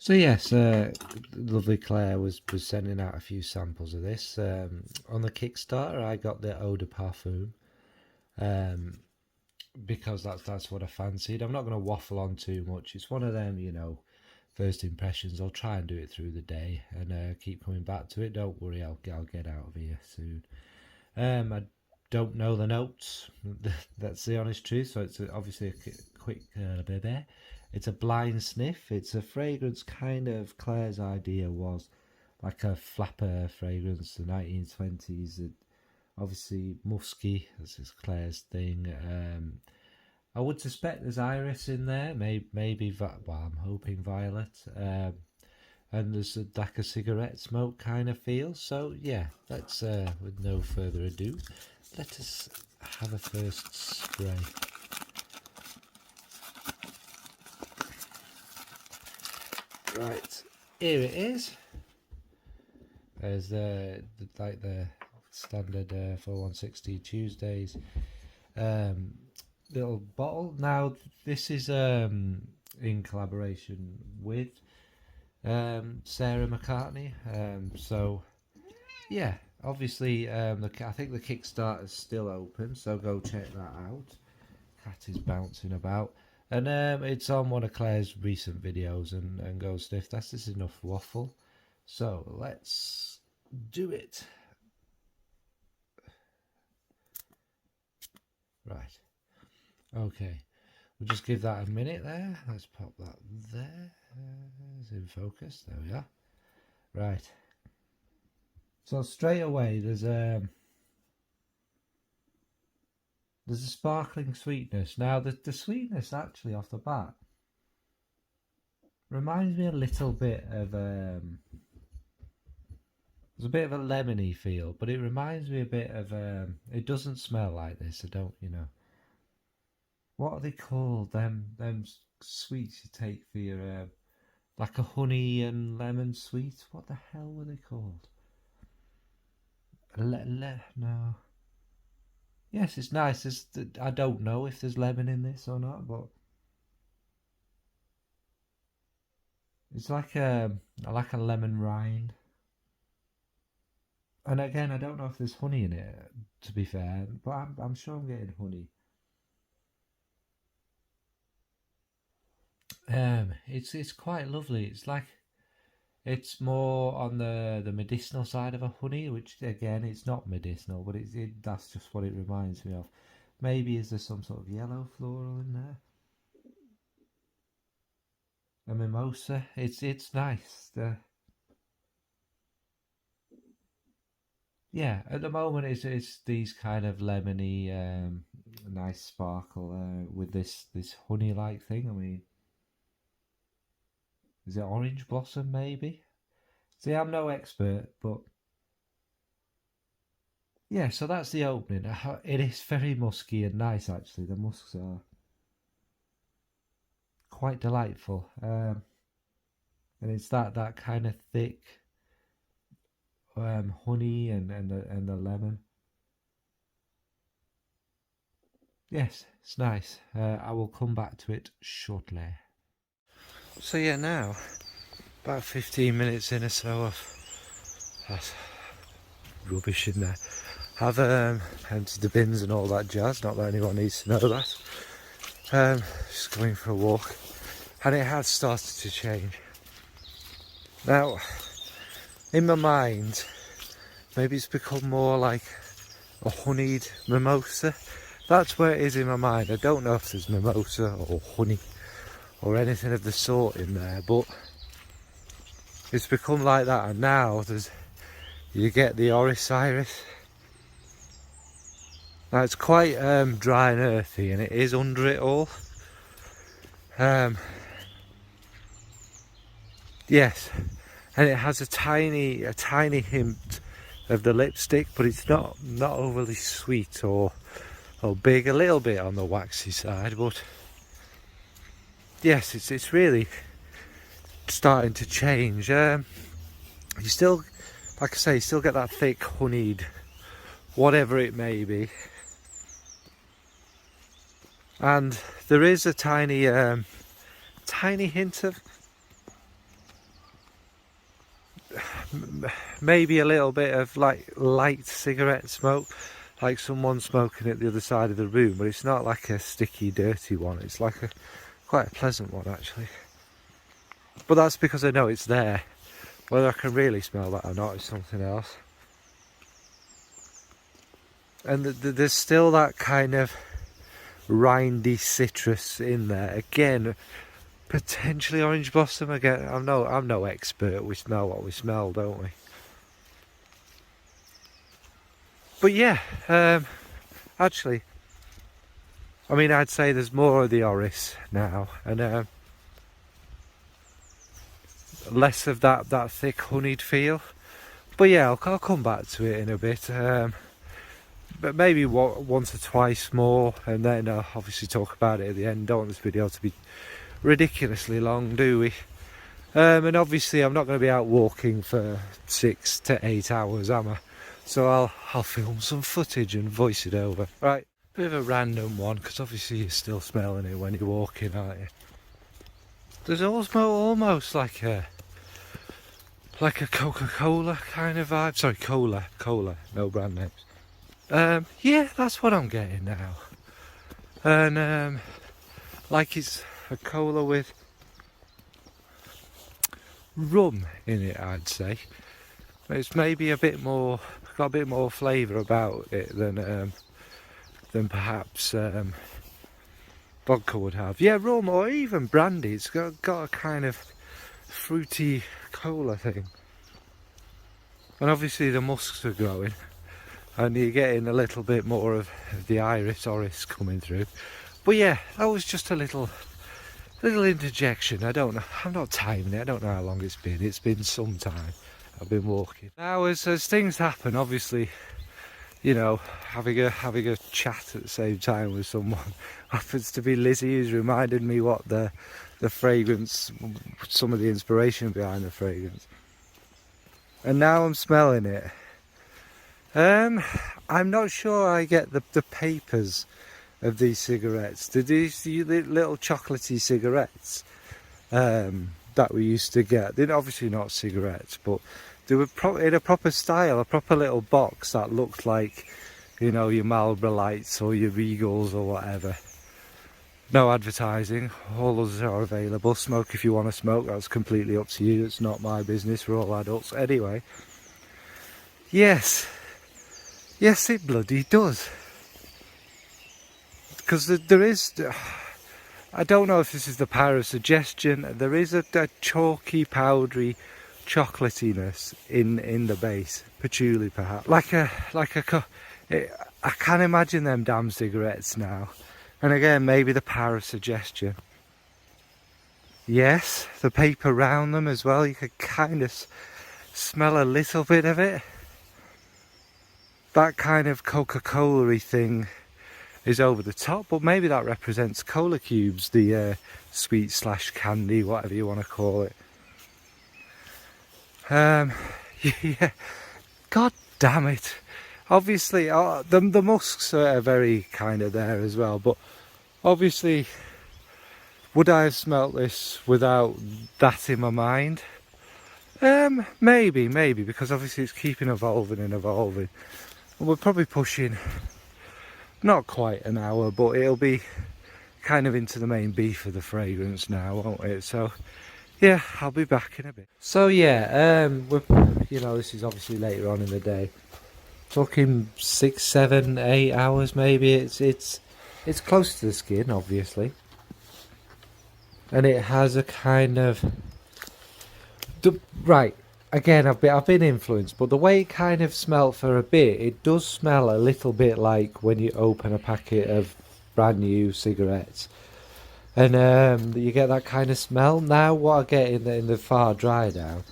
So yes, lovely Claire was sending out a few samples of this. On the Kickstarter, I got the Eau de Parfum um, because that's what I fancied. I'm not going to waffle on too much. It's one of them, first impressions. I'll try and do it through the day and keep coming back to it. Don't worry, I'll get out of here soon. I don't know the notes. That's the honest truth. So it's obviously a quick bebe. It's a blind sniff. It's a fragrance kind of Claire's idea was like a flapper fragrance, the 1920s. Obviously musky, this is Claire's thing. I would suspect there's iris in there, maybe well, I'm hoping violet. And there's like a cigarette smoke kind of feel. So yeah, let's with no further ado, let us have a first spray. Right, here it is. There's the standard 4160 Tuesdays little bottle. Now this is in collaboration with Sarah McCartney. So yeah, obviously I think the Kickstarter is still open, so go check that out. Cat is bouncing about. And it's on one of Claire's recent videos and go sniff. That's just enough waffle. So let's do it. Right. Okay. We'll just give that a minute there. Let's pop that there. It's in focus. There we are. Right. So straight away there's a sparkling sweetness. Now the sweetness actually off the bat reminds me a little bit of there's a bit of a lemony feel, but it reminds me a bit of it doesn't smell like this. I don't, what are they called? Them sweets you take for your like a honey and lemon sweet. What the hell were they called? No. Yes, it's nice. I don't know if there's lemon in this or not, but it's like a lemon rind. And again, I don't know if there's honey in it. To be fair, but I'm sure I'm getting honey. It's quite lovely. It's like it's more on the medicinal side of a honey, which again, it's not medicinal, but that's just what it reminds me of. Maybe is there some sort of yellow floral in there? A mimosa. It's nice. Yeah, at the moment it's these kind of lemony, nice sparkle with this honey like thing. I mean, is it orange blossom maybe? See, I'm no expert, but yeah. So that's the opening. It is very musky and nice actually. The musks are quite delightful, and it's that kind of thick honey and the lemon. Yes, it's nice. I will come back to it shortly. So yeah, now about 15 minutes in or so of that rubbish in there. I've emptied the bins and all that jazz. Not that anyone needs to know that. Just going for a walk, and it has started to change. Now, in my mind, maybe it's become more like a honeyed mimosa. That's where it is in my mind. I don't know if there's mimosa or honey or anything of the sort in there, but it's become like that. And now you get the orris iris. Now it's quite dry and earthy, and it is under it all. Yes, and it has a tiny hint of the lipstick, but it's not overly sweet or big. A little bit on the waxy side, but yes, it's really starting to change. You still, like I say, you still get that thick honeyed, whatever it may be, and there is a tiny hint of maybe a little bit of like light cigarette smoke, like someone smoking at the other side of the room, but it's not like a sticky, dirty one. It's like quite a pleasant one actually. But that's because I know it's there. Whether I can really smell that or not is something else. And there's still that kind of rindy citrus in there. Again, potentially orange blossom. Again, I'm no expert. We smell what we smell, don't we? But yeah, actually, I mean, I'd say there's more of the orris now, and less of that thick honeyed feel. But yeah, I'll come back to it in a bit. But maybe once or twice more, and then I'll obviously talk about it at the end. Don't want this video to be ridiculously long, do we? And obviously I'm not going to be out walking for 6 to 8 hours, am I? So I'll film some footage and voice it over. Right, bit of a random one, because obviously you're still smelling it when you're walking, aren't you? There's almost like a Coca-Cola kind of vibe. Sorry, cola, no brand names. Yeah, that's what I'm getting now. And like it's a cola with rum in it, I'd say. It's maybe got a bit more flavour about it than perhaps vodka would have. Yeah, rum or even brandy. It's got a kind of fruity cola thing. And obviously the musks are growing, and you're getting a little bit more of the oris coming through. But yeah, that was just a little interjection. I don't know, I'm not timing it. I don't know how long it's been some time I've been walking. Now as things happen, obviously, you know, having a chat at the same time with someone happens to be Lizzie, who's reminded me what the fragrance, some of the inspiration behind the fragrance. And now I'm smelling it. I'm not sure I get the papers of these cigarettes. These little chocolatey cigarettes that we used to get. They're obviously not cigarettes, but they were in a proper style, a proper little box that looked like, you know, your Marlboro Lights or your Regals or whatever. No advertising, all others are available. Smoke if you want to smoke, that's completely up to you. It's not my business, we're all adults. Anyway, yes, it bloody does. Because there is, I don't know if this is the power of suggestion, there is a chalky, powdery chocolatiness in the base, patchouli perhaps. I can imagine them damn cigarettes now. And again, maybe the power of suggestion. Yes, the paper around them as well, you could kind of smell a little bit of it. That kind of Coca-Cola-y thing is over the top, but maybe that represents cola cubes, the sweet / candy, whatever you want to call it. Yeah, god damn it. Obviously, the musks are very kind of there as well, but obviously, would I have smelt this without that in my mind? Maybe, because obviously it's keeping evolving. And we're probably pushing, not quite an hour, but it'll be kind of into the main beef of the fragrance now, won't it? So, yeah, I'll be back in a bit. So yeah, you know, this is obviously later on in the day. Talking 6, 7, 8 hours maybe. It's close to the skin, obviously, and it has a kind of right. Again, I've been influenced, but the way it kind of smelled for a bit, it does smell a little bit like when you open a packet of brand new cigarettes, and you get that kind of smell. Now, what I get in the far dry down,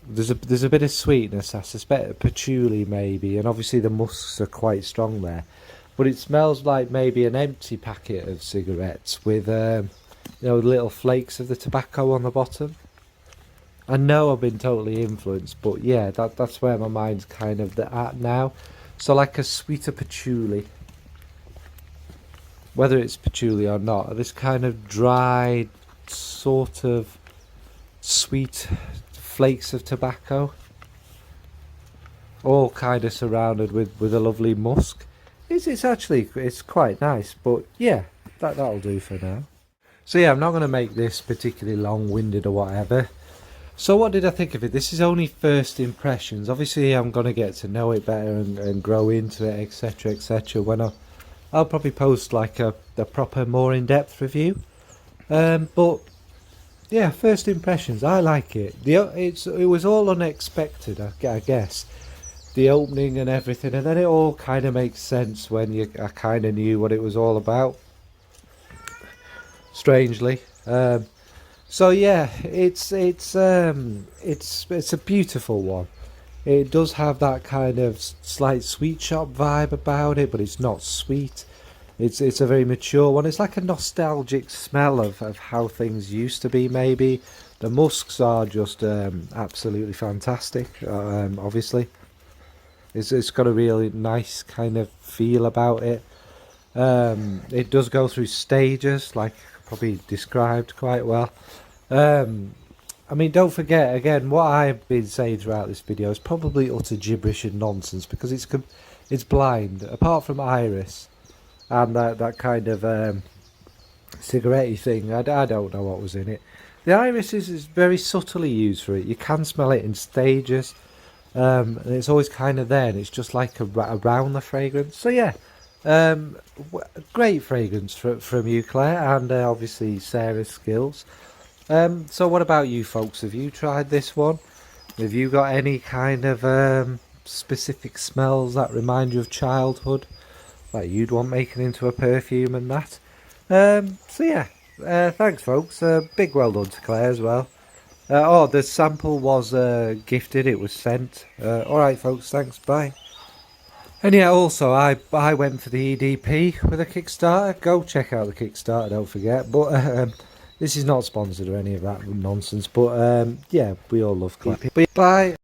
there's a bit of sweetness. I suspect patchouli maybe, and obviously the musks are quite strong there. But it smells like maybe an empty packet of cigarettes with you know, little flakes of the tobacco on the bottom. I know I've been totally influenced, but yeah, that's where my mind's kind of at now. So like a sweeter patchouli, whether it's patchouli or not, this kind of dry, sort of sweet flakes of tobacco, all kind of surrounded with a lovely musk. It's quite nice, but yeah, that'll do for now. So yeah, I'm not going to make this particularly long-winded or whatever. So what did I think of it? This is only first impressions. Obviously I'm going to get to know it better and grow into it, etc, etc, when I'll probably post like a proper more in-depth review. But yeah, first impressions, I like it. It was all unexpected, I guess, the opening and everything, and then it all kind of makes sense when I kind of knew what it was all about, strangely. So yeah, it's a beautiful one. It does have that kind of slight sweet shop vibe about it, but it's not sweet. It's a very mature one. It's like a nostalgic smell of how things used to be, maybe. The musks are just absolutely fantastic, obviously. It's got a really nice kind of feel about it. It does go through stages, like probably described quite well. I mean, don't forget, again, what I've been saying throughout this video is probably utter gibberish and nonsense, because it's blind. Apart from Iris and that kind of cigarette-y thing, I don't know what was in it. The Iris is very subtly used for it. You can smell it in stages, and it's always kind of there, and it's just like around the fragrance. So yeah, great fragrance from you, Claire, and obviously Sarah's skills. So what about you folks? Have you tried this one? Have you got any kind of specific smells that remind you of childhood, like you'd want making into a perfume and that? So yeah, thanks folks. Big well done to Claire as well. Oh, the sample was gifted, it was sent. Alright folks, thanks, bye. And yeah, also I went for the EDP with a Kickstarter. Go check out the Kickstarter, don't forget. But this is not sponsored or any of that nonsense. But yeah, we all love Claire. Bye.